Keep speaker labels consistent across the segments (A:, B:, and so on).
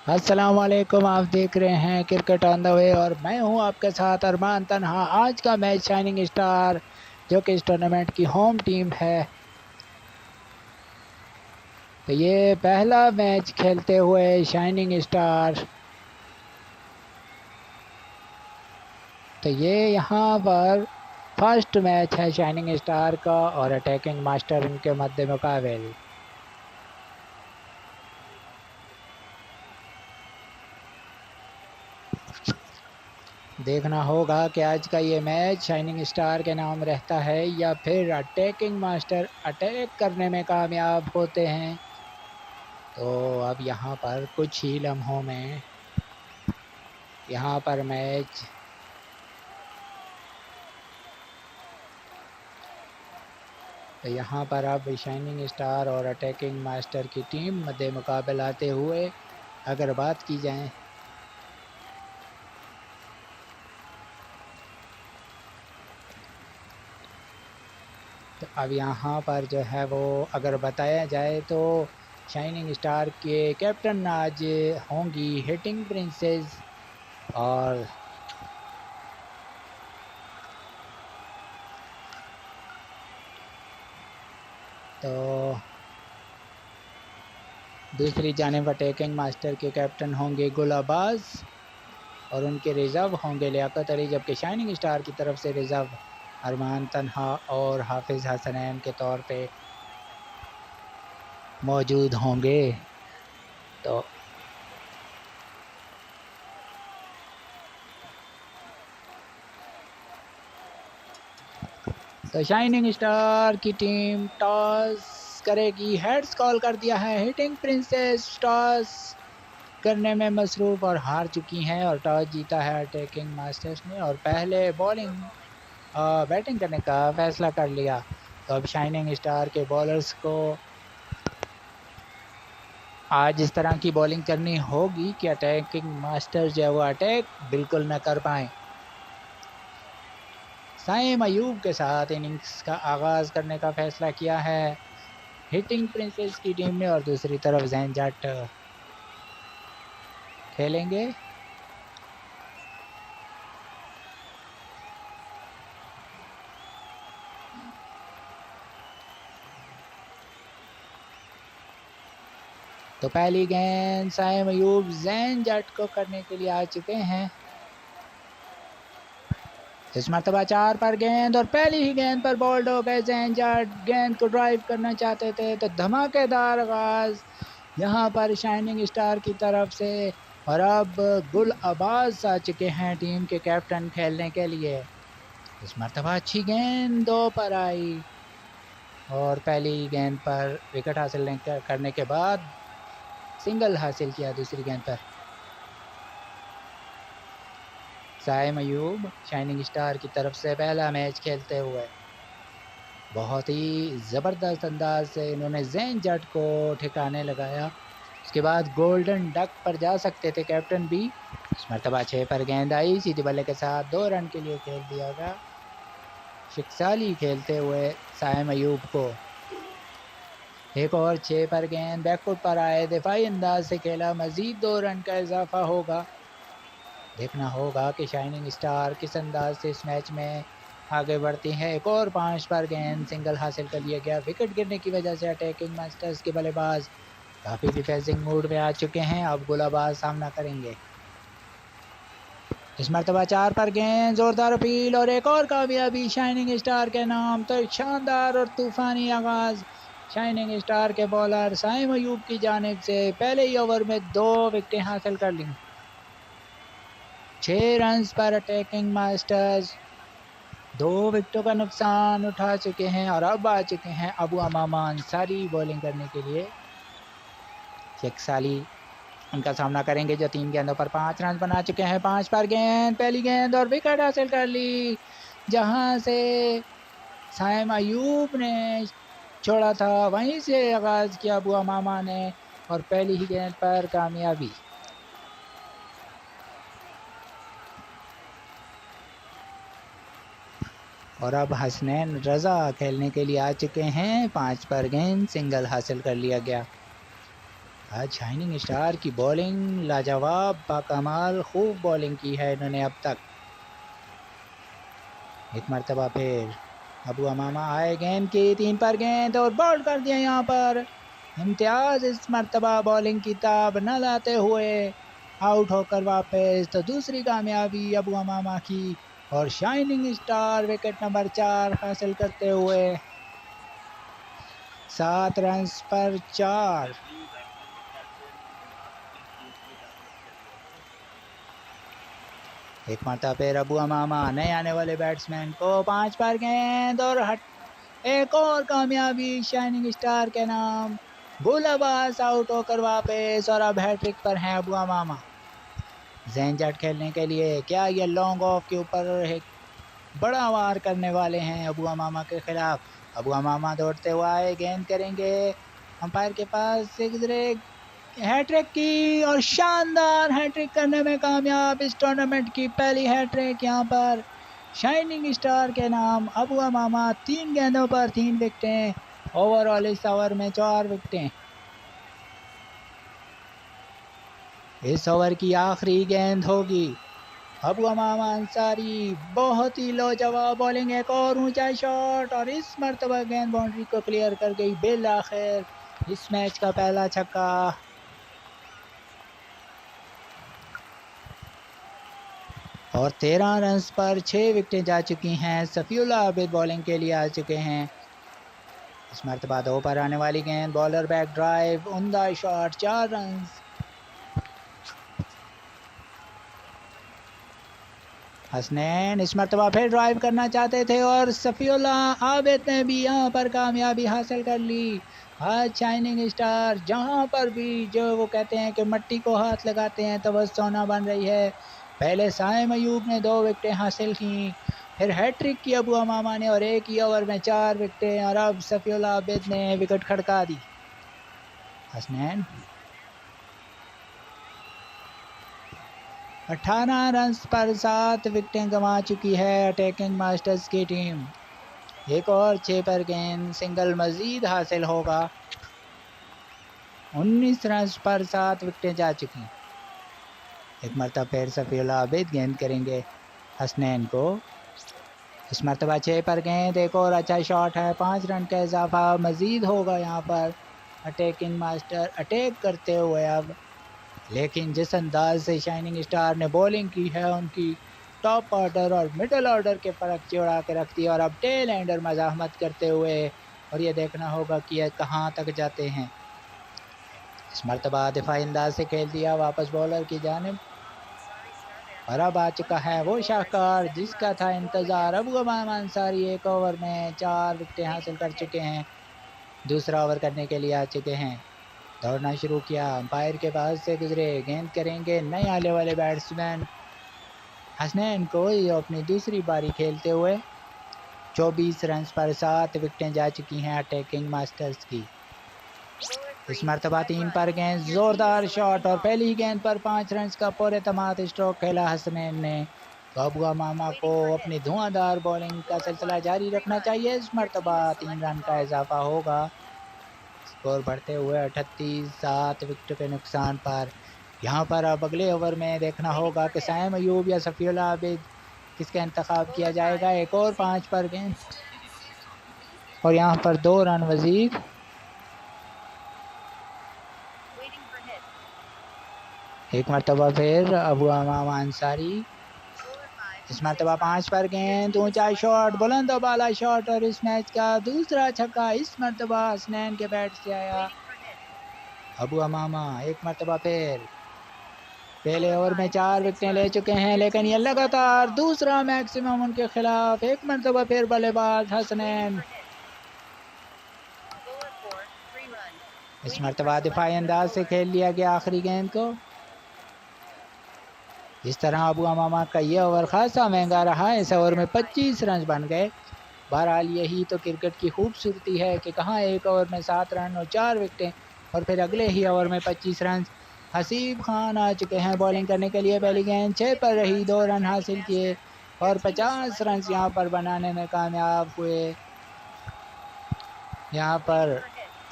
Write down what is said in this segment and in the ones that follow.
A: अस्सलाम वालेकुम। आप देख रहे हैं क्रिकेट ऑन द वे और मैं हूं आपके साथ अरमान तन्हा। आज का मैच शाइनिंग स्टार जो कि इस टूर्नामेंट की होम टीम है, तो ये पहला मैच खेलते हुए शाइनिंग स्टार, तो ये यहाँ पर फर्स्ट मैच है शाइनिंग स्टार का और अटैकिंग मास्टर इनके मध्य मुकाबले। देखना होगा कि आज का ये मैच शाइनिंग स्टार के नाम रहता है या फिर अटैकिंग मास्टर अटैक करने में कामयाब होते हैं। तो अब यहाँ पर कुछ ही लम्हों में यहाँ पर मैच तो यहाँ पर अब शाइनिंग स्टार और अटैकिंग मास्टर की टीम मध्य मुकाबला आते हुए अगर बात की जाए तो अब यहाँ पर जो है वो अगर बताया जाए तो शाइनिंग स्टार के कैप्टन आज होंगी हिटिंग प्रिंसेस और तो दूसरी जानिब अटैकिंग मास्टर के कैप्टन होंगे गुलाबाज और उनके रिज़र्व होंगे लियाकत अली, जबकि शाइनिंग स्टार की तरफ से रिज़र्व अरमान तन्हा और हाफिज़ हसनैन के तौर पे मौजूद होंगे। तो शाइनिंग स्टार की टीम टॉस करेगी। हेड्स कॉल कर दिया है। हिटिंग प्रिंसेस टॉस करने में मसरूफ़ और हार चुकी हैं और टॉस जीता है अटैकिंग मास्टर्स ने और पहले बैटिंग करने का फैसला कर लिया। तो अब शाइनिंग स्टार के बॉलर्स को आज इस तरह की बॉलिंग करनी होगी कि अटैकिंग मास्टर्स जो है वो अटैक बिल्कुल न कर पाएँ। साइम अयूब के साथ इनिंग्स का आगाज़ करने का फैसला किया है हिटिंग प्रिंसेस की टीम ने और दूसरी तरफ जैन जट खेलेंगे। तो पहली गेंद साइम अयूब जैन जट को करने के लिए आ चुके हैं। इस मरतबा 4 पर गेंद और पहली ही गेंद पर बोल्ड हो गए जैन जट। गेंद को ड्राइव करना चाहते थे तो धमाकेदार आगाज यहाँ पर शाइनिंग स्टार की तरफ से और अब गुल अब्बास आ चुके हैं टीम के कैप्टन खेलने के लिए। इस मरतबा अच्छी गेंद 2 पर आई और पहली गेंद पर विकेट हासिल करने के बाद सिंगल हासिल किया दूसरी गेंद पर। साइम अयूब शाइनिंग स्टार की तरफ से पहला मैच खेलते हुए बहुत ही ज़बरदस्त अंदाज से इन्होंने जैन जट को ठिकाने लगाया। उसके बाद गोल्डन डक पर जा सकते थे कैप्टन भी। इस मरतबा 6 पर गेंद आई, सीधे बल्ले के साथ 2 रन के लिए खेल दिया गया। शिकसाली खेलते हुए साइम अयूब को एक और 6 पर गेंद बैकफुट पर आए, दिफाई अंदाज से खेला, मज़ीद 2 रन का इजाफा होगा। देखना होगा कि शाइनिंग स्टार किस अंदाज से इस मैच में आगे बढ़ती है। एक और 5 पर गेंद सिंगल हासिल कर लिया गया। विकेट गिरने की वजह से अटैकिंग मास्टर्स के बल्लेबाज काफ़ी डिफेंसिंग मूड में आ चुके हैं। अब गुलाबाज सामना करेंगे। इस मरतबा 4 पर गेंद, जोरदार अपील और एक और कामयाबी शाइनिंग स्टार के नाम। तो शानदार और तूफानी आगाज शाइनिंग स्टार के बॉलर साइम अयूब की जानिब से पहले ही ओवर में 2 विकेटें हासिल कर लीं। 6 रन पर अटैकिंग मास्टर्स 2 विकेटों का नुकसान उठा चुके हैं और अब आ चुके हैं अबू अमामा अंसारी बॉलिंग करने के लिए। शेखसाली उनका सामना करेंगे जो 3 गेंदों पर 5 रन बना चुके हैं। 5 पर गेंद, पहली गेंद और विकेट हासिल कर ली, जहां से साइम अयूब ने छोड़ा था वहीं से आगाज किया अबू अमामा ने और पहली ही गेंद पर कामयाबी। और अब हसनैन रज़ा खेलने के लिए आ चुके हैं। 5 पर गेंद सिंगल हासिल कर लिया गया। आज शाइनिंग स्टार की बॉलिंग लाजवाब, बाकमाल, खूब बॉलिंग की है इन्होंने अब तक। एक मरतबा फिर अबू अमामा आए, गेंद की 3 पर गेंद और बॉल कर दिया यहाँ पर। इम्तियाज इस मरतबा बॉलिंग की ताब न लाते हुए आउट होकर वापस, तो दूसरी कामयाबी अबू अमामा की और शाइनिंग स्टार विकेट नंबर 4 हासिल करते हुए 7 रन पर 4। एक मरतबा फिर अबू अमामा नए आने वाले बैट्समैन को 5 पर गेंद और एक और कामयाबी शाइनिंग स्टार के नाम। गुलाबाज आउट होकर वापस और अब हैट्रिक पर हैं अबू अमामा। जैन जट खेलने के लिए क्या ये लॉन्ग ऑफ के ऊपर एक बड़ा वार करने वाले हैं अबू अमामा के खिलाफ। अबू अमामा दौड़ते हुए आए, गेंद करेंगे अंपायर के पास से गुजरे, हैट्रिक की और शानदार हैट्रिक करने में कामयाब। इस टूर्नामेंट की पहली हैट्रिक यहाँ पर शाइनिंग स्टार के नाम। अबू अमामा 3 गेंदों पर 3 विकेटें, ओवरऑल इस ओवर में 4 विकेटें। इस ओवर की आखिरी गेंद होगी। अबू अमामा अंसारी बहुत ही लाजवाब बॉलिंग, एक और ऊंचा शॉट और इस मरतबा गेंद बाउंड्री को क्लियर कर गई। बिल आखिर इस मैच का पहला छक्का। और 13 रन पर 6 विकेटें जा चुकी हैं। सफीउल्लाह आबिद बॉलिंग के लिए आ चुके हैं। इस मरतबा 2 पर आने वाली गेंद, बॉलर बैक ड्राइव, उम्दा शॉट, 4 रन। हसनैन इस मरतबा फिर ड्राइव करना चाहते थे और सफीउल्लाह आबिद ने भी यहाँ पर कामयाबी हासिल कर ली। आज शाइनिंग स्टार जहाँ पर भी जो वो कहते हैं कि मट्टी को हाथ लगाते हैं तो वह सोना बन रही है। पहले साइम अयूब ने 2 विकेटें हासिल की, फिर हैट्रिक की अबू अमामा ने और एक ही ओवर में 4 विकेटें, और अब सफीउल्लाह आबिद ने विकेट खड़का दी। हसनैन 18 रन पर 7 विकेटें गंवा चुकी है अटैकिंग मास्टर्स की टीम। एक और 6 पर गेंद सिंगल मजीद हासिल होगा। 19 रन पर 7 विकेटें जा चुकी। एक मरतबा फिर सफीउल्लाह आबिद गेंद करेंगे हसनैन को। इस मरतबा 6 पर गेंद, एक और अच्छा शॉट है, 5 रन का इजाफा मजीद होगा यहाँ पर। अटैकिंग मास्टर अटैक करते हुए अब, लेकिन जिस अंदाज से शाइनिंग स्टार ने बॉलिंग की है, उनकी टॉप ऑर्डर और मिडल ऑर्डर के फ़र्क जोड़ा के रख दिया और अब टेल एंडर मज़ाहमत करते हुए, और ये देखना होगा कि ये कहाँ तक जाते हैं। इस मरतबा दिफाई अंदाज से खेल दिया वापस बॉलर की जानिब, और अब आ चुका है वो शाहकार जिसका था इंतज़ार। अबू अमामा अंसारी 1 ओवर में 4 विकेटें हासिल कर चुके हैं, दूसरा ओवर करने के लिए आ चुके हैं। दौड़ना शुरू किया, अंपायर के पास से गुजरे, गेंद करेंगे नए आने वाले बैट्समैन हसनैन को, ये अपनी दूसरी बारी खेलते हुए। 24 रन पर 7 विकेटें जा चुकी हैं अटैकिंग मास्टर्स की। इस मरतबा 3 पर गेंद, जोरदार शॉट और पहली गेंद पर 5 रन का पूरे तमाम स्ट्रोक खेला हसनैन ने। तो अबू अमामा को अपनी धुआंधार बॉलिंग का सिलसिला जारी रखना चाहिए। इस मरतबा 3 रन का इजाफा होगा, स्कोर बढ़ते हुए 38, 7 विकेट के नुकसान पर। यहाँ पर अब अगले ओवर में देखना होगा कि साइम अयूब या सफीउल्लाह आबिद किसका इंतखाब किया जाएगा। एक और 5 पर गेंद और यहाँ पर 2 रन वजीद। एक मरतबा फिर अबू अमामा अंसारी, इस मरतबा 5 पर गेंद, ऊंचा शॉट, बुलंद बाला शॉट और इस मैच का दूसरा छक्का इस मरतबा हसनैन के बैट से आया। अबू अमामा एक मरतबा फिर पहले ओवर में 4 विकेटें ले चुके हैं, लेकिन ये लगातार दूसरा मैक्सिमम उनके खिलाफ। एक मरतबा फिर बल्लेबाज हसनैन, इस मरतबा दिफाई अंदाज से खेल लिया गया आखिरी गेंद को। इस तरह अबू अमामा का ये ओवर खासा महंगा रहा। इस ओवर में 25 रन बन गए। बहरहाल यही तो क्रिकेट की खूबसूरती है कि कहाँ एक ओवर में 7 रन और 4 विकेटें, और फिर अगले ही ओवर में 25 रन। हसीब खान आ चुके हैं बॉलिंग करने के लिए। पहली गेंद 6 पर रही, 2 रन हासिल किए और 50 रन यहाँ पर बनाने में कामयाब हुए। यहाँ पर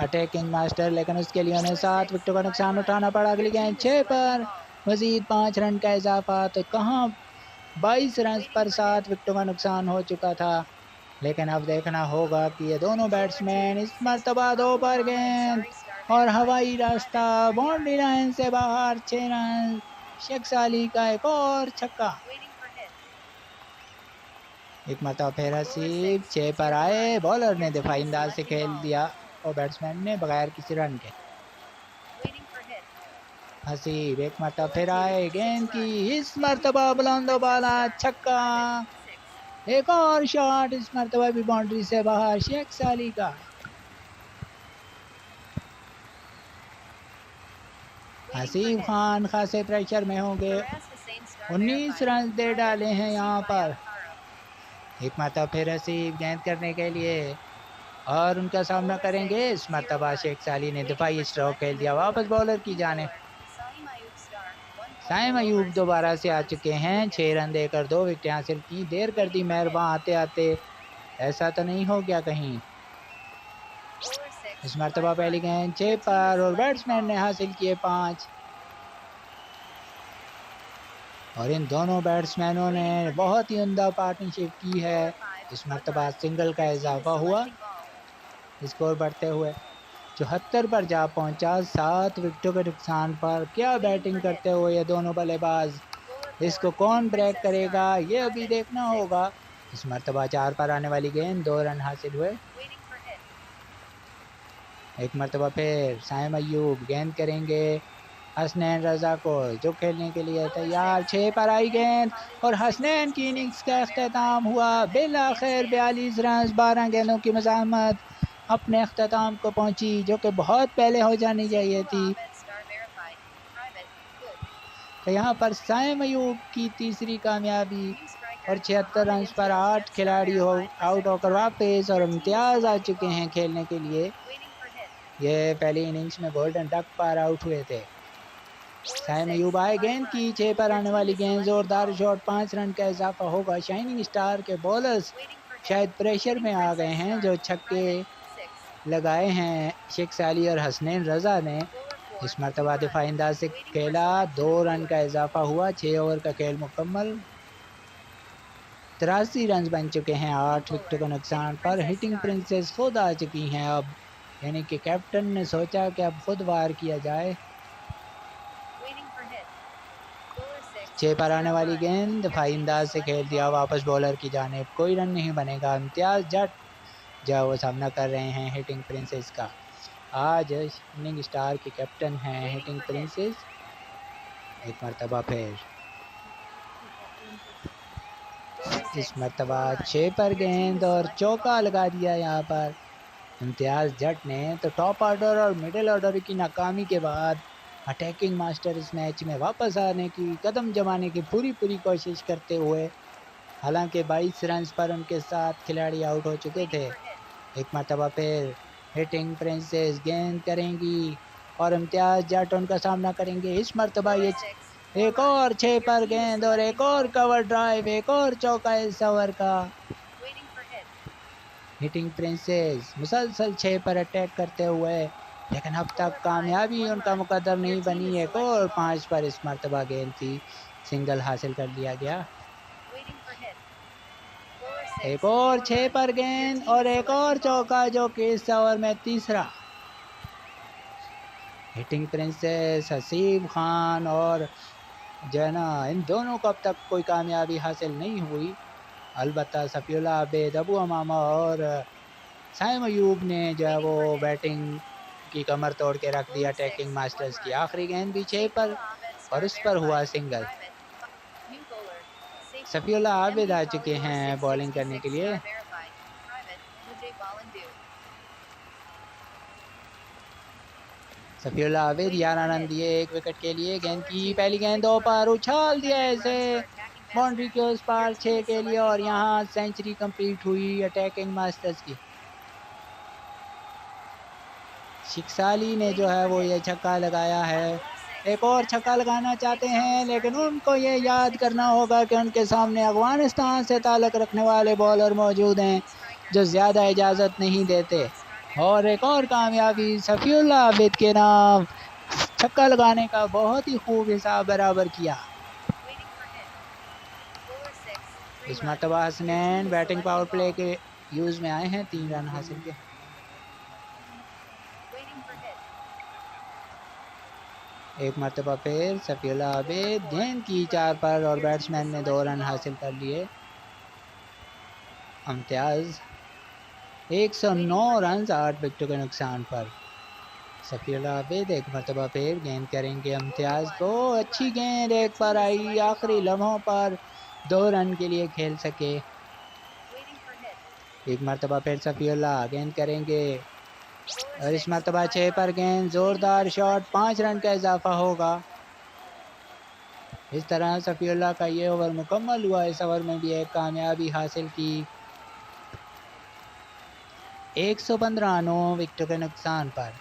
A: अटैकिंग मास्टर, लेकिन उसके लिए उन्हें 7 विकेटों का नुकसान उठाना पड़ा। अगली गेंद 6 पर, मजीद 5 रन का इजाफा। तो कहाँ 22 रन पर 7 विकेटों का नुकसान हो चुका था। लेकिन अब देखना होगा कि ये दोनों बैट्समैन इस मर्तबा 2 पर गेंद और हवाई रास्ता, बाउंड्री लाइन से बाहर, 6 रन। शेख अली का एक और छक्का। एक मरतबा फिर हसीब 6 पर आए, बॉलर ने दिफाई अंदाज से खेल दिया और बैट्समैन ने बगैर किसी रन के। हसीब एक मरतबा फिर आए, गेंद की इस मरतबा बुलंदो बाला, छक्का। एक और शॉट, इस मरतबा भी बाउंड्री से बाहर, शेख अली का। हसीब खान खासे प्रेशर में होंगे, 19 रन दे डाले हैं यहाँ पर। एक मरतबा फिर हसीब गेंद करने के लिए और उनका सामना करेंगे। इस मरतबा शेख अली ने दिफाई स्ट्रोक खेल दिया वापस बॉलर की जाने। साइम अयूब दोबारा से आ चुके हैं, 6 रन देकर 2 विकेट हासिल की। देर कर दी मेहरबान आते आते, ऐसा तो नहीं हो गया कहीं। इस मरतबा पहली गेंद 6 पर और बैट्समैन ने हासिल किए 5। और इन दोनों बैट्समैनों ने बहुत ही उम्दा पार्टनरशिप की है। इस मरतबा सिंगल का इजाफा हुआ, स्कोर बढ़ते हुए 74 पर जा पहुंचा। 7 विकेटों के नुकसान पर क्या बैटिंग करते हुए ये दोनों बल्लेबाज, इसको कौन ब्रेक करेगा ये अभी देखना होगा। इस मरतबा 4 पर आने वाली गेंद, 2 रन हासिल हुए। एक मरतबा फिर साइम अयूब गेंद करेंगे हसनैन रजा को, जो खेलने के लिए तैयार। 6 पर आई गेंद और हसनैन की इनिंग्स का अख्ताम हुआ। बिल आखिर 42 रन 12 गेंदों की मज़ाहमत अपने अख्ताम को पहुंची, जो कि बहुत पहले हो जानी चाहिए थी। तो यहाँ पर साइम अयूब की तीसरी कामयाबी और 76 रन पर 8 खिलाड़ी आउट होकर वापस और इम्तियाज़ आ चुके हैं खेलने के लिए। ये पहली इनिंग्स में गोल्डन डक पर आउट हुए थे। साइम अयूब आए, गेंद की 6 पर आने वाली गेंद, जोरदार शॉट, 5 रन का इजाफा होगा। शाइनिंग स्टार के बॉलर्स शायद प्रेशर में आ गए हैं, जो छक्के लगाए हैं शेख अली और हसनैन रजा ने। इस मरतबा दिफाई अंदाज से खेला, 2 रन का इजाफा हुआ। 6 ओवर का खेल मुकम्मल, 83 रन बन चुके हैं 8 विकेटों का नुकसान पर। हिटिंग प्रिंसेस खुद आ चुकी हैं अब, यानी कि कैप्टन ने सोचा कि अब खुद वार किया जाए। 6 पर आने वाली गेंद दिफाई अंदाज से खेल दिया वापस बॉलर की जानिब, कोई रन नहीं बनेगा। इम्तियाज जट जो वो सामना कर रहे हैं हिटिंग प्रिंसेस का। आज इनिंग स्टार के कैप्टन हैं हिटिंग प्रिंसेस। एक मरतबा फिर इस मरतबा 6 पर गेंद और चौका लगा दिया यहाँ पर इम्तियाज जट ने। तो टॉप ऑर्डर और मिडिल ऑर्डर की नाकामी के बाद अटैकिंग मास्टर इस मैच में वापस आने की, कदम जमाने की पूरी कोशिश करते हुए, हालांकि 22 रन पर उनके 7 खिलाड़ी आउट हो चुके थे। एक मरतबा फिर हिटिंग प्रिंसेस गेंद करेंगी और इम्तियाज जट उनका सामना करेंगे। इस मरतबा ये एक और 6 पर गेंद और एक और कवर ड्राइव, एक और चौका इस ओवर का। हिटिंग प्रिंसेस मुसलसल 6 पर अटैक करते हुए, लेकिन अब तक कामयाबी उनका मुकद्दर नहीं बनी। एक और 5 पर इस मरतबा गेंद थी, सिंगल हासिल कर लिया गया। एक और 6 पर गेंद और एक और चौका, जो कि इस ओवर में तीसरा। हिटिंग प्रिंसेस हसीब खान और जो है ना, इन दोनों को अब तक कोई कामयाबी हासिल नहीं हुई। अलबत्ता सफ़ीउल्लाह आबिद, अबू अमामा और साइम अयूब ने जो है वो बैटिंग की कमर तोड़ के रख दिया अटैकिंग मास्टर्स की। आखिरी गेंद भी 6 पर और उस पर हुआ सिंगल। सफ़ीउल्लाह आबिद आ चुके हैं बॉलिंग करने के लिए। सफ़ीउल्लाह आबिद 11 रन दिए 1 विकेट के लिए। गेंद की पहली गेंद 2 पर, उछाल दिया ऐसे बाउंड्री के उस पार 6 के लिए और यहाँ सेंचुरी कंप्लीट हुई अटैकिंग मास्टर्स की। शेख अली ने जो है वो ये छक्का लगाया है। एक और छक्का लगाना चाहते हैं, लेकिन उनको ये याद करना होगा कि उनके सामने अफगानिस्तान से ताल्लुक़ रखने वाले बॉलर मौजूद हैं, जो ज़्यादा इजाज़त नहीं देते। और एक और कामयाबी सफीउल्लाह आबिद के नाम, छक्का लगाने का बहुत ही खूब हिसाब बराबर किया। इस मरतबा हसनैन बैटिंग पावर प्ले के यूज में आए हैं, 3 रन हासिल किए। एक मरतबा फिर सफीउल्लाह आबिद गेंद की 4 पर और बैट्समैन ने 2 रन हासिल कर लिए। इम्तियाज 109 रन 8 विकेटों के नुकसान पर। सफीउल्लाह आबिद एक मरतबा फिर गेंद करेंगे इम्तियाज को, अच्छी गेंद एक पर आई, आखिरी लम्हों पर 2 रन के लिए खेल सके। एक मरतबा फिर सफीउल्लाह गेंद करेंगे और इस मरतबा 6 पर गेंद, जोरदार शॉट, 5 रन का इजाफा होगा। इस तरह सफीउल्लाह का ये ओवर मुकम्मल हुआ। इस ओवर में भी एक कामयाबी हासिल की, 115 9 विकेटों के नुकसान पर।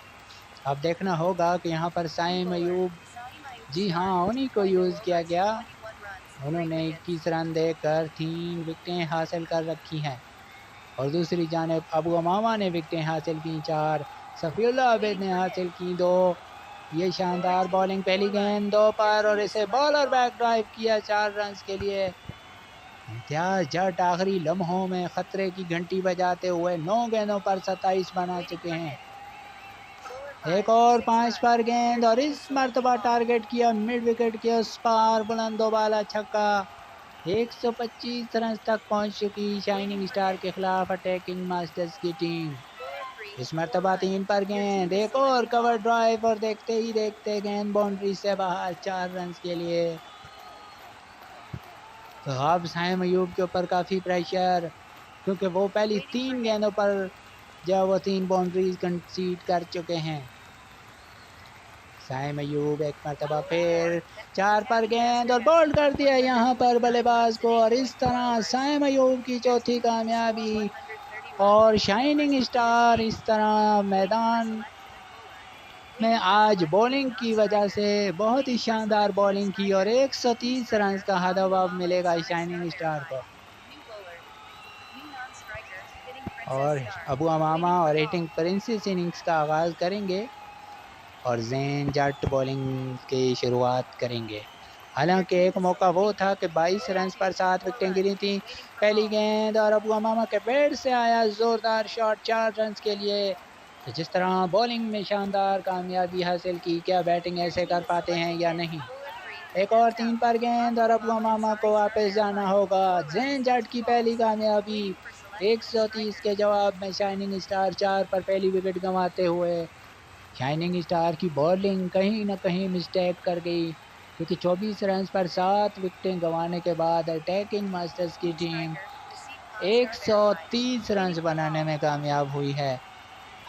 A: अब देखना होगा कि यहाँ पर साइम अयूब, जी हाँ, उन्हीं को यूज़ किया गया। उन्होंने 21 रन देकर 3 विकेटें हासिल कर रखी हैं और दूसरी जानिब अबू अमामा ने विकेटें हासिल की 4, सफीउल्लाह आबिद ने हासिल की 2। ये शानदार बॉलिंग, पहली गेंद 2 पर और इसे बॉलर बैक ड्राइव किया 4 रन के लिए। इम्तियाज जट आखिरी लम्हों में खतरे की घंटी बजाते हुए 9 गेंदों पर 27 बना चुके हैं। एक और 5 पर गेंद और इस मरतबा टारगेट किया मिड विकेट के उस पार, बुलंदोबाला छक्का। 125 रन तक पहुंच चुकी शाइनिंग स्टार के खिलाफ अटैकिंग मास्टर्स की टीम। इस मरतबा 3 पर गेंद, एक और कवर ड्राइव और देखते ही देखते गेंद बाउंड्री से बाहर, 4 रन के लिए। तो अब साइम अयूब के ऊपर काफ़ी प्रेशर, क्योंकि वो पहली 3 गेंदों पर जो वो 3 बाउंड्रीज कंसीड कर चुके हैं। साइम अयूब एक मरतबा फिर 4 पर गेंद और बोल्ड कर दिया यहाँ पर बल्लेबाज को, और इस तरह साइम अयूब की चौथी कामयाबी। और शाइनिंग स्टार इस तरह मैदान में आज बॉलिंग की वजह से बहुत ही शानदार बॉलिंग की और 130 रन का हदफ अब मिलेगा शाइनिंग स्टार को। और अबू अमामा और हिटिंग प्रिंसेस इनिंग्स का आगाज़ करेंगे और ज़ेन जट बॉलिंग की शुरुआत करेंगे। हालांकि एक मौका वो था कि 22 रन पर 7 विकेटें गिरी थी। पहली गेंद और अबू अमामा के बैट से आया ज़ोरदार शॉट, 4 रन के लिए। तो जिस तरह बॉलिंग में शानदार कामयाबी हासिल की, क्या बैटिंग ऐसे कर पाते हैं या नहीं। एक और 3 पर गेंद और अबू अमामा को वापस जाना होगा। ज़ेन जट की पहली कामयाबी, 130 के जवाब में शाइनिंग स्टार 4 पर पहली विकेट गंवाते हुए। शाइनिंग स्टार की बॉलिंग कहीं न कहीं मिस्टेक कर गई, क्योंकि 24 रन पर 7 विकेटें गंवाने के बाद अटैकिंग मास्टर्स की टीम 130 रन बनाने में कामयाब हुई है।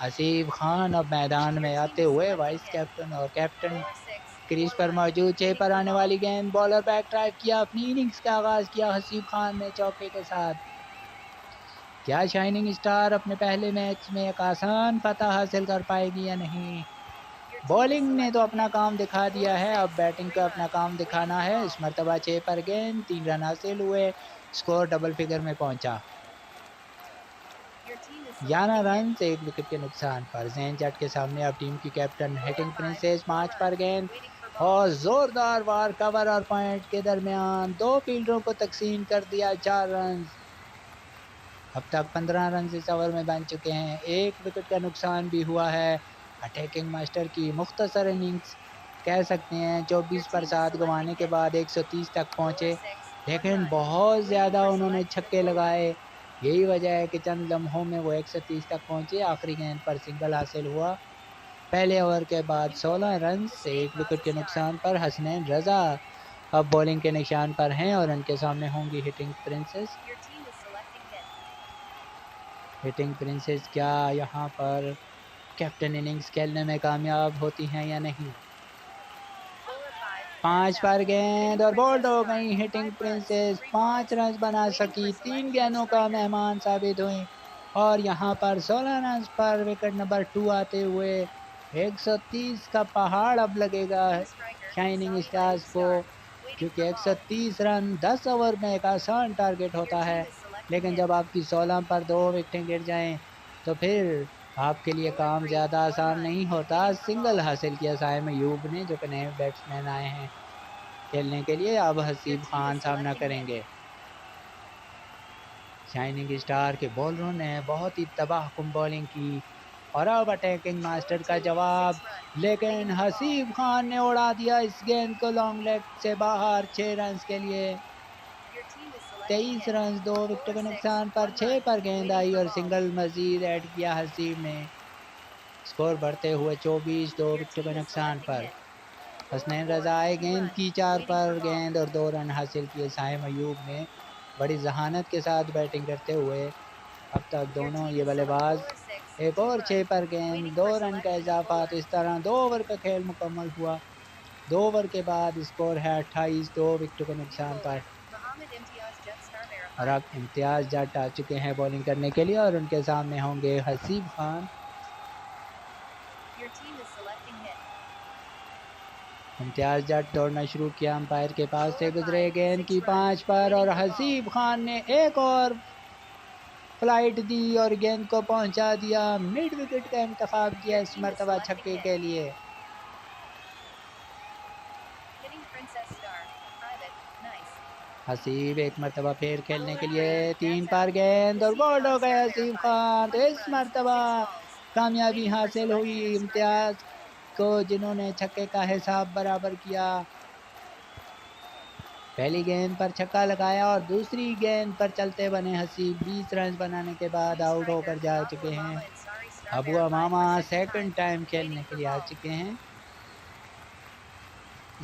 A: हसीब खान अब मैदान में आते हुए वाइस कैप्टन और कैप्टन क्रीज पर मौजूद। 6 पर आने वाली गेंद, बॉलर बैक ड्राइव किया, अपनी इनिंग्स का आगाज़ किया हसीब खान ने चौके के साथ। क्या शाइनिंग स्टार अपने पहले मैच में एक आसान फतह हासिल कर पाएगी या नहीं। बॉलिंग ने तो अपना काम दिखा दिया है, अब बैटिंग का अपना काम दिखाना है। इस मरतबा 6 पर गेंद, 3 रन हासिल हुए, स्कोर डबल फिगर में पहुंचा। 11 रन से 1 विकेट के नुकसान पर। ज़ेन जट के सामने अब टीम की कैप्टन हिटिंग प्रिंसेस, 5 पर गेंद और जोरदार वार, कवर और पॉइंट के दरमियान 2 फील्डरों को तकसीम कर दिया, 4 रन। अब तक 15 रन इस ओवर में बन चुके हैं, 1 विकेट का नुकसान भी हुआ है। अटैकिंग मास्टर की मुख्तसर इनिंग्स कह सकते हैं, 24 पर 7 गंवाने के बाद 130 तक पहुंचे, लेकिन बहुत ज़्यादा उन्होंने छक्के लगाए। यही वजह है कि चंद लम्हों में वो 130 तक पहुंचे। आखिरी गेंद पर सिंगल हासिल हुआ। पहले ओवर के बाद 16 रन से 1 विकेट के नुकसान पर हसनैन रज़ा अब बॉलिंग के निशान पर हैं और उनके सामने होंगी हिटिंग प्रिंसेस। हिटिंग प्रिंसेस क्या यहाँ पर कैप्टन इनिंग्स खेलने में कामयाब होती हैं या नहीं। 5 पर गेंद और बोल्ड हो गई हिटिंग प्रिंसेस, 5 रन बना सकी, 3 गेंदों का मेहमान साबित हुई और यहाँ पर 16 रन पर विकेट नंबर 2 आते हुए 130 का पहाड़ अब लगेगा शाइनिंग स्टार्स को, क्योंकि 130 रन 10 ओवर में एक आसान टारगेट होता है, लेकिन जब आपकी 16 पर 2 विकेटें गिर जाएं तो फिर आपके लिए काम ज़्यादा आसान नहीं होता। सिंगल हासिल किया साइम अयूब ने, जो कि नए बैट्समैन आए हैं खेलने के लिए। अब हसीब खान सामना करेंगे। शाइनिंग स्टार के बॉलरों ने बहुत ही तबाहकुन बॉलिंग की और अब अटैकिंग मास्टर का जवाब, लेकिन हसीब खान ने उड़ा दिया इस गेंद को लॉन्ग लेग से बाहर 6 रन के लिए। 23 रन 2 विकेटों के नुकसान पर 6 पर गेंद आई और सिंगल मजीद ऐड किया हसीब ने। स्कोर बढ़ते हुए 24 2 विकेटों के नुकसान पर। हसनैन रजा आए गेंद की 4 पर गेंद और 2 रन हासिल किए। साइम अयूब ने बड़ी जहानत के साथ बैटिंग करते हुए अब तक दोनों ये बल्लेबाज एक और 6 पर गेंद 2 रन का इजाफा। तो इस तरह 2 ओवर का खेल मुकम्मल हुआ। 2 ओवर के बाद स्कोर है 28 2 विकेटों के नुकसान पर। और अब इम्तियाज जट आ चुके हैं बॉलिंग करने के लिए और उनके सामने होंगे हसीब खान। इम्तियाज जट दौड़ना शुरू किया, अंपायर के पास से गुजरे गेंद की 5 पर और हसीब खान ने एक और फ्लाइट दी और गेंद को पहुंचा दिया। मिड विकेट का इंतखाब किया इस मरतबा छक्के के लिए। हसीब एक मरतबा फिर खेलने के लिए 3 पर गेंद और बोल्ड हो गए हसीब खान। तो इस मरतबा कामयाबी हासिल हुई इम्तियाज को, जिन्होंने छक्के का हिसाब बराबर किया। पहली गेंद पर छक्का लगाया और दूसरी गेंद पर चलते बने हसीब। 20 रन बनाने के बाद आउट होकर जा चुके हैं। अबू अमामा सेकंड टाइम खेलने के लिए आ चुके हैं।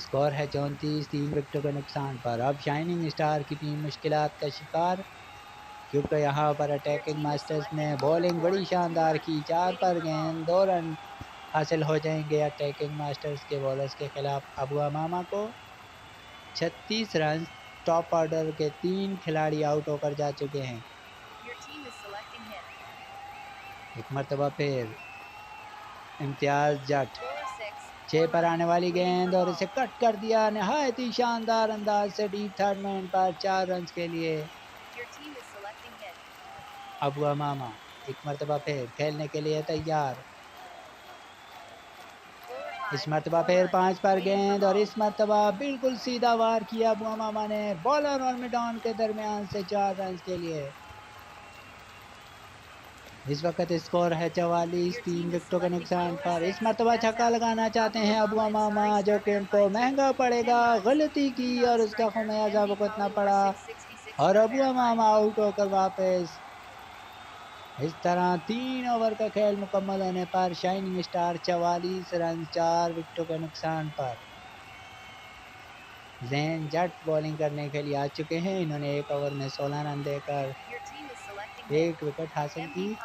A: स्कोर है 34 3 विकेटों के नुकसान पर। अब शाइनिंग स्टार की टीम मुश्किलात का शिकार, क्योंकि यहाँ पर अटैकिंग मास्टर्स ने बॉलिंग बड़ी शानदार की। 4 पर गेंद 2 रन हासिल हो जाएंगे अटैकिंग मास्टर्स के बॉलर्स के खिलाफ। अबू अमामा को 36 रन। टॉप ऑर्डर के 3 खिलाड़ी आउट होकर जा चुके हैं। एक मरतबा फिर इम्तियाज जट 6 पर आने वाली गेंद और इसे कट कर दिया नहायत ही शानदार अंदाज से डीप थर्ड मैन पर 4 रन के लिए। अबू अमामा एक मरतबा फिर खेलने के लिए तैयार। इस मरतबा फिर 5 पर गेंद और इस मरतबा बिल्कुल सीधा वार किया अबू अमामा ने बॉलर और मिड ऑन के दरमियान से 4 रन के लिए। इस वक्त स्कोर है 44 3 विकेटों के नुकसान पर। इस मरतबा छक्का लगाना चाहते हैं अबू अमामा, जो कि उनको महंगा पड़ेगा। गलती की और उसका खमियाजा भुगतना पड़ा और अबू अमामा आउट होकर वापस। इस तरह 3 ओवर का खेल मुकम्मल होने पर शाइनिंग स्टार 44 रन 4 विकेटों के नुकसान पर। जैन जट बॉलिंग करने के लिए आ चुके हैं। इन्होंने 1 ओवर में 16 रन देकर 1 विकेट हासिल की।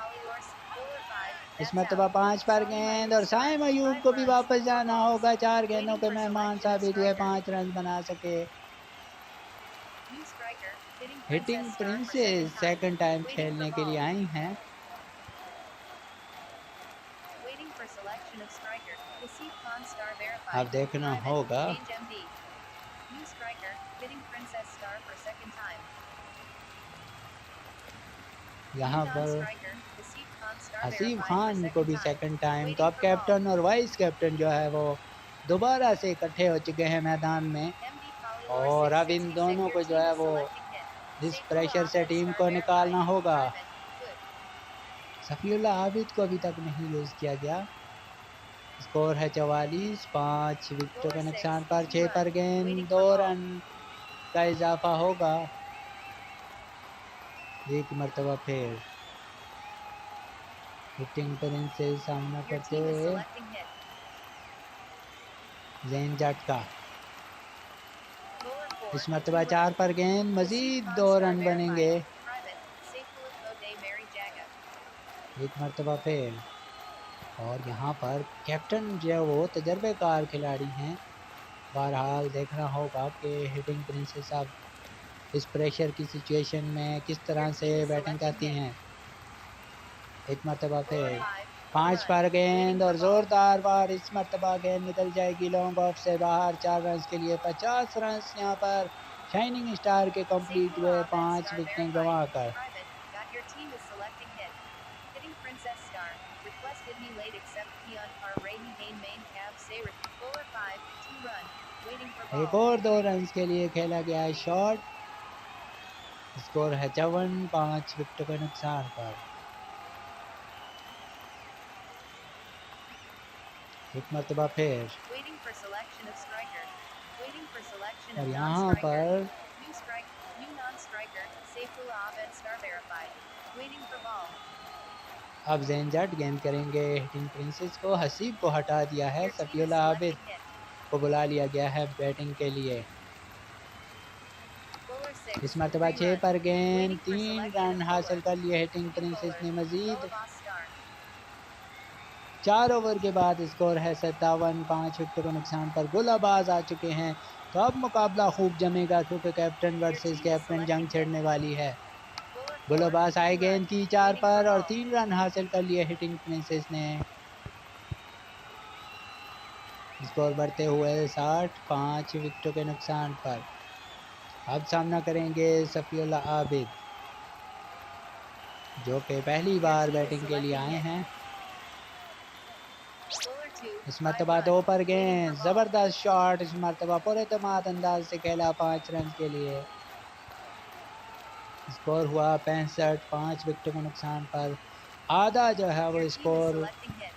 A: इस मरतबा 5 पर गेंद और साइम अयूब को भी वापस जाना होगा। 4 गेंदों के मेहमान साबित हुए, 5 रन बना सके। हिटिंग प्रिंसेस सेकंड टाइम खेलने के लिए आई हैं। अब देखना होगा यहाँ पर हसीब खान को भी सेकंड टाइम। तो अब कैप्टन और वाइस कैप्टन जो है वो दोबारा से इकट्ठे हो चुके हैं मैदान में और अब इन दोनों को जो है वो इस प्रेशर से टीम को निकालना होगा। सफीउल्लाह आबिद को अभी तक नहीं यूज़ किया गया। स्कोर है 44 5 विकेटों के नुकसान पर। 6 पर गेंद 2 रन का इजाफा होगा। एक मरतबा फिर हिटिंग प्रिंस से सामना करते हुए जैन जट का। इस मरतबा 4 पर गेंद मजीद 2 रन बनेंगे। एक मरतबा फिर और यहाँ पर कैप्टन जो है वो तजर्बेकार खिलाड़ी हैं। बहरहाल देखना होगा कि हिटिंग प्रिंसेस अब इस प्रेशर की सिचुएशन में किस तरह से बैटिंग करती हैं। एक मरतबा फिर 5 पर गेंद और जोरदार बार। इस मरतबा गेंद निकल जाएगी लॉन्ग ऑफ से बाहर। 4 रन के लिए 50 रन यहाँ पर शाइनिंग स्टार के कंप्लीट हुए 5 विकेटें गंवा कर। एक और 2 रन के लिए खेला गया है शॉट। स्कोर है 54, 5 विकेटों के नुकसान पर। एक मरतबा फिर और यहाँ पर अब ज़ेन जट गेंद करेंगे हिटिंग प्रिंसेस को। हसीब को हटा दिया है, सफीउल्लाह आबिद को बुला लिया गया है बैटिंग के लिए। इस मरतबा 6 पर गेंद, 3 रन हासिल कर लिए हिटिंग प्रिंसेस ने। मजीद 4 ओवर के बाद स्कोर है 57, 5 विकेटों के नुकसान पर। गुलाबाज आ चुके हैं, तो अब मुकाबला खूब जमेगा क्योंकि कैप्टन वर्सेस कैप्टन जंग छिड़ने वाली है। गुलाबाज आए गेंद की 4 पर और 3 रन हासिल कर लिए हिटिंग प्रिंसेस ने। स्कोर बढ़ते हुए 60, 5 विकेटों के नुकसान पर। अब सामना करेंगे सफीउल्लाह आबिद जो कि पहली बार बैटिंग के लिए आए हैं। इस मरतबा 2 पर गेंद, जबरदस्त शॉट। इस मरतबा पूरे तमाम अंदाज से खेला 5 रन के लिए। स्कोर हुआ 65, 5 विकेटों के नुकसान पर। आधा जो है वो स्कोर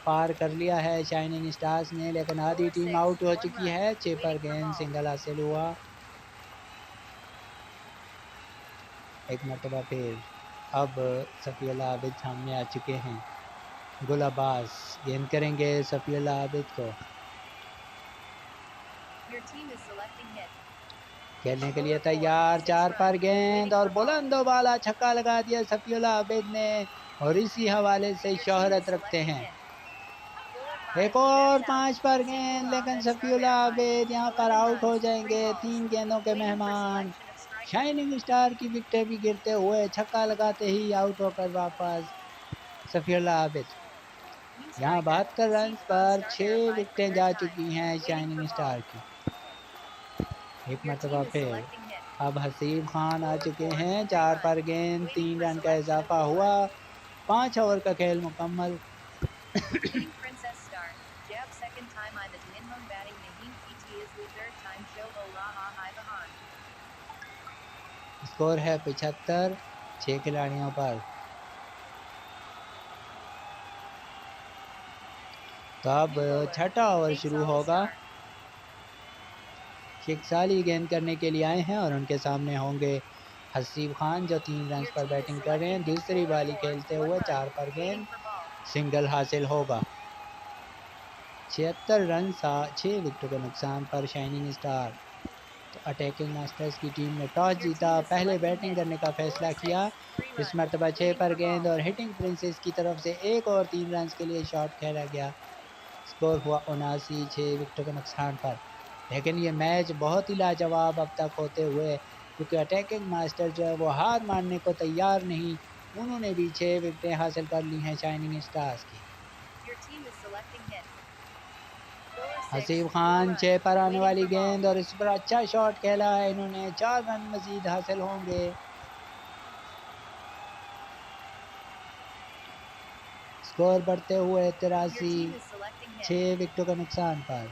A: पार कर लिया है शाइनिंग स्टार्स ने, लेकिन आधी टीम आउट हो चुकी है। 6 पर गेंद सिंगल हासिल हुआ। एक मरतबा फिर अब सफीउल्लाह आबिद सामने आ चुके हैं। गुलाबाज गेंद करेंगे सफीउल्लाह आबिद को। खेलने के लिए तैयार, 4 पर गेंद और बुलंदो वाला छक्का लगा दिया सफीउल्लाह आबिद ने और इसी हवाले से शोहरत रखते हैं। एक और 5 पर गेंद, लेकिन सफीउल्लाह आबिद यहाँ पर आउट हो जाएंगे। 3 गेंदों के मेहमान शाइनिंग स्टार की विकेटें भी गिरते हुए छक्का लगाते ही आउट होकर वापस सफीउल्लाह आबिद। यहाँ 72 रन पर 6 विकेटें जा चुकी हैं शाइनिंग स्टार की। एक मरतबा फिर अब हसीब खान आ चुके हैं। 4 पर गेंद, 3 रन का इजाफा हुआ। 5 ओवर का खेल मुकम्मल। स्कोर है 75, 6 खिलाड़ियों पर। तो अब छठा ओवर शुरू होगा। शेख साली गेंद करने के लिए आए हैं और उनके सामने होंगे हसीब खान जो 3 रन पर बैटिंग कर रहे हैं। दूसरी बाली खेलते हुए 4 पर गेंद, सिंगल हासिल होगा। 76 रन 6 विकेटों के नुकसान पर शाइनिंग स्टार। तो अटैकिंग मास्टर्स की टीम ने टॉस जीता, पहले बैटिंग करने का फैसला किया। इस मरतबा 6 पर गेंद और हिटिंग प्रिंसेस की तरफ से 1 और 3 रन के लिए शॉट खेला गया। स्कोर हुआ 79, 6 विकेटों के नुकसान पर। लेकिन ये मैच बहुत ही लाजवाब अब तक होते हुए, क्योंकि अटैकिंग मास्टर जो है वो हार मानने को तैयार नहीं। उन्होंने भी 6 विकेटें हासिल कर ली हैं शाइनिंग स्टार्स की। हसीब खान 6 पर आने वाली गेंद और इस पर अच्छा शॉट खेला है इन्होंने। 4 रन मजीद हासिल होंगे। स्कोर बढ़ते हुए 83, 6 विकेटों के नुकसान पर।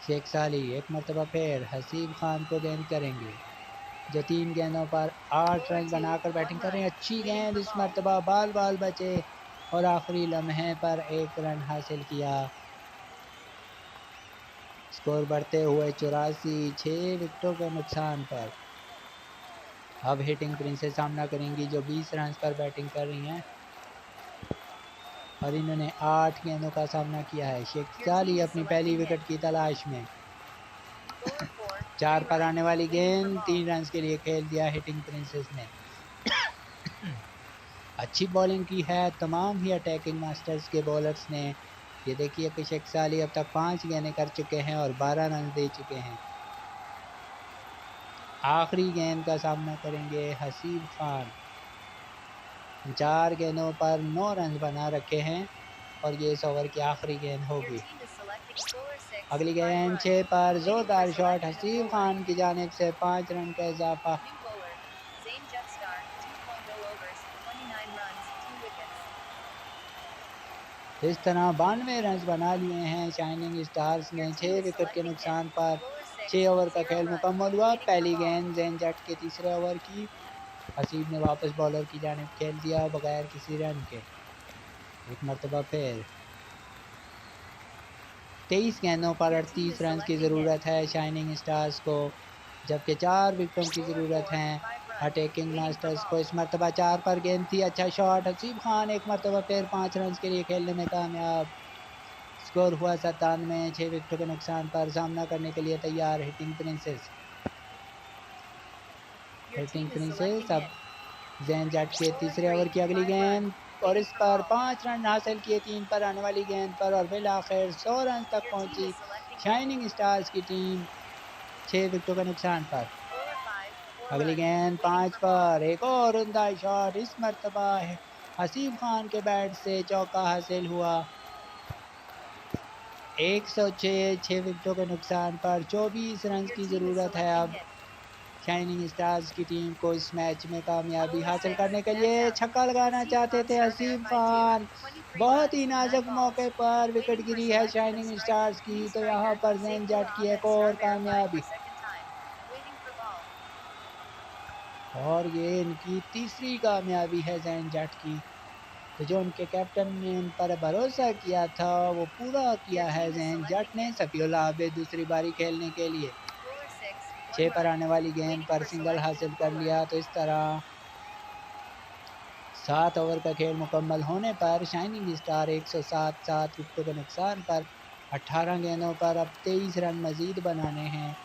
A: शेख साली एक मरतबा फिर हसीब खान को गेंद करेंगे जो 3 गेंदों पर 8 रन बनाकर बैटिंग कर रहे हैं। अच्छी गेंद, इस मरतबा बाल बाल बचे और आखिरी लम्हे पर 1 रन हासिल किया। स्कोर बढ़ते हुए 84, 6 विकेटों के नुकसान पर। अब हिटिंग प्रिंसेस सामना करेंगी जो 20 रन पर बैटिंग कर रही हैं और इन्होंने 8 गेंदों का सामना किया है। शेख साली अपनी पहली विकेट की तलाश में। 4 पर आने वाली गेंद, 3 रन के लिए खेल दिया हिटिंग प्रिंसेस ने। अच्छी बॉलिंग की है तमाम ही अटैकिंग मास्टर्स के बॉलर्स ने। ये देखिए कि शेख साली अब तक 5 गेंदें कर चुके हैं और 12 रन दे चुके हैं। आखिरी गेंद का सामना करेंगे हसीब खान। 4 गेंदों पर 9 रन बना रखे हैं और ये इस ओवर की आखिरी गेंद होगी। अगली गेंद 6 पर जोरदार शॉट हसीब खान की जानिब से 5 रन का इजाफा। इस तरह 92 रन बना लिए हैं शाइनिंग स्टार्स ने 6 विकेट के नुकसान पर। 6 ओवर का खेल मुकम्मल हुआ। पहली गेंद ज़ेन जट के तीसरे ओवर की। हसीब ने वापस बॉलर की जानिब खेल दिया बगैर किसी रन के। एक मरतबा फिर 23 गेंदों पर 38 रन की ज़रूरत है शाइनिंग स्टार्स को, जबकि 4 विकेटों की ज़रूरत है अटैकिंग मास्टर्स को। इस मरतबा 4 पर गेंद थी। अच्छा शॉट। हसीब खान एक मरतबा फिर 5 रन के लिए खेलने में कामयाब। स्कोर हुआ 97। 6 विकेटों के नुकसान पर सामना करने के लिए तैयार हिटिंग प्रिंसेस अब ज़ेन जट के तीसरे ओवर की अगली गेंद और इस पर 5 रन हासिल किए 3 पर आने वाली गेंद पर और बिल आखिर 100 रन तक पहुंची शाइनिंग स्टार्स की टीम 6 विकेटों के नुकसान पर। अगली गेंद 5 पर एक और उम्दा शॉट। इस मरतबा है हसीब खान के बैट से चौका हासिल हुआ। 106। 6 विकेटों के नुकसान पर 24 रन की ज़रूरत है अब शाइनिंग स्टार्स की टीम को इस मैच में कामयाबी हासिल करने के लिए। छक्का लगाना चाहते थे हसीब खान, बहुत ही नाजुक मौके पर विकेट गिरी है शाइनिंग स्टार्स की, तो यहाँ पर ज़ेन जट की एक और कामयाबी और ये इनकी तीसरी कामयाबी है ज़ेन जट की। तो जो उनके कैप्टन ने उन पर भरोसा किया था वो पूरा किया है ज़ेन जट ने। सफीउल्लाह आबिद दूसरी बारी खेलने के लिए 6 पर आने वाली गेंद पर सिंगल हासिल कर लिया। तो इस तरह 7 ओवर का खेल मुकम्मल होने पर शाइनिंग स्टार 107 7 विकेटों के नुकसान पर 18 गेंदों पर अब 23 रन मजीद बनाने हैं।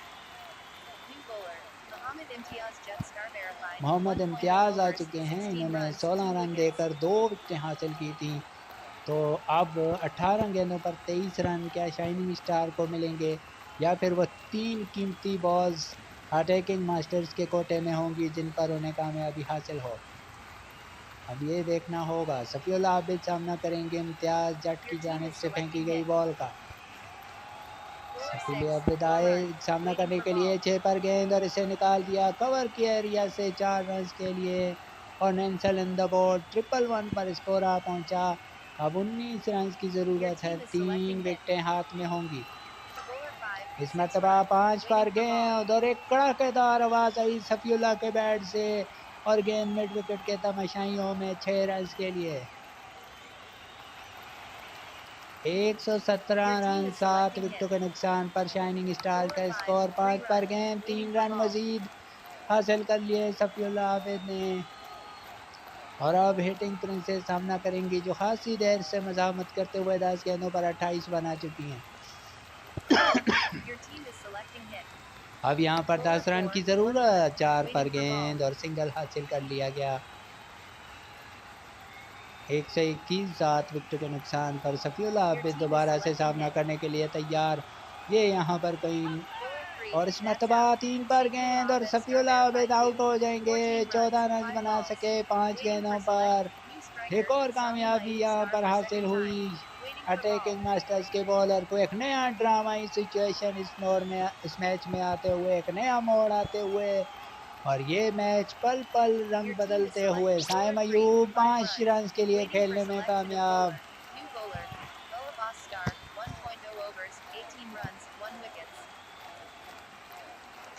A: मोहम्मद इम्तियाज़ आ चुके हैं। इन्होंने 16 रन देकर 2 विकेटें हासिल की थी। तो अब 18 गेंदों पर 23 रन क्या शाइनिंग स्टार को मिलेंगे या फिर वो 3 कीमती बॉल्स अटैकिंग मास्टर्स के कोटे में होंगी जिन पर उन्हें कामयाबी हासिल हो। अब ये देखना होगा। सफीउल्लाह आबिद सामना करेंगे इम्तियाज़ जट की जानिब से फेंकी गई बॉल का। सफीउल्लाह आबिद आए सामना करने के लिए 6 पर गेंद और इसे निकाल दिया कवर के एरिया से 4 रन के लिए और नेंसल इन द बोर्ड 111 पर स्कोर आ पहुंचा। अब 19 रन की ज़रूरत है। 3 विकेटें हाथ में होंगी। इस मरतबा 5 पर गेंद और एक कड़ाकेदार आवाज़ आई सफीउल्लाह के बैट से और गेंद मिड विकेट के तमाशाइयों में 6 रन के लिए। 117 रन 7 विकेटों के नुकसान पर शाइनिंग स्टार का स्कोर। 5 पर गेंद 3 रन मजीद हासिल कर लिए सफीउल्लाह आबिद ने और अब हिटिंग प्रिंसेस सामना करेंगी जो खासी देर से मज़ाहमत करते हुए 10 गेंदों पर 28 बना चुकी हैं। अब यहाँ पर 10 रन की ज़रूरत। 4 पर गेंद और सिंगल हासिल कर लिया गया। 121 7 विकेट के नुकसान पर सफीउल्लाह आबिद दोबारा से सामना करने के लिए तैयार। ये यहाँ पर कहीं और इस मरतबा 3 पर गेंद और सफीउल्लाह आबिद आउट हो जाएंगे। 14 रन बना सके 5 गेंदों पर। एक और कामयाबी यहाँ पर हासिल हुई अटैकिंग मास्टर्स के बॉलर को। एक नया ड्रामाई सिचुएशन इस मैच में आते हुए, एक नया मोड़ आते हुए और ये मैच पल पल रंग बदलते हुए साइम अयूब 5 रन के लिए खेलने में कामयाब।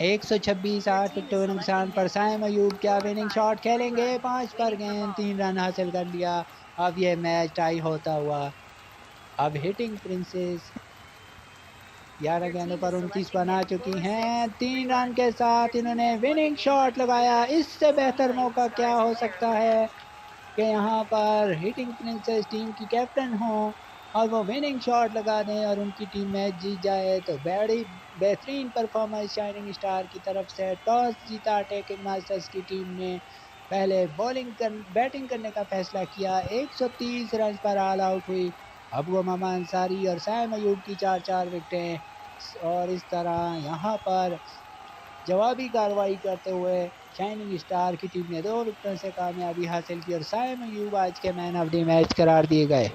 A: 126 8 विकेटों के नुकसान पर साइम अयूब क्या विनिंग शॉट खेलेंगे। 5 पर गेंद 3 रन हासिल कर लिया। अब ये मैच टाई होता हुआ। अब हिटिंग प्रिंसेस 11 गेंदों पर 29 बना चुकी हैं। 3 रन के साथ इन्होंने विनिंग शॉट लगाया। इससे बेहतर मौका क्या हो सकता है कि यहाँ पर हिटिंग प्रिंसेस टीम की कैप्टन हो और वो विनिंग शॉट लगा दें और उनकी टीम मैच जीत जाए। तो बड़ी बेहतरीन परफॉर्मेंस शाइनिंग स्टार की तरफ से। टॉस जीता अटैकिंग मास्टर्स की टीम ने, पहले बैटिंग करने का फैसला किया। 130 रन पर ऑल आउट हुई। अब वो मामा अंसारी और साइम अयूब की 4-4 विकेटें और इस तरह यहाँ पर जवाबी कार्रवाई करते हुए शाइनिंग स्टार की टीम ने 2 विकेटों से कामयाबी हासिल की और साइम अयूब आज के मैन ऑफ द मैच करार दिए गए।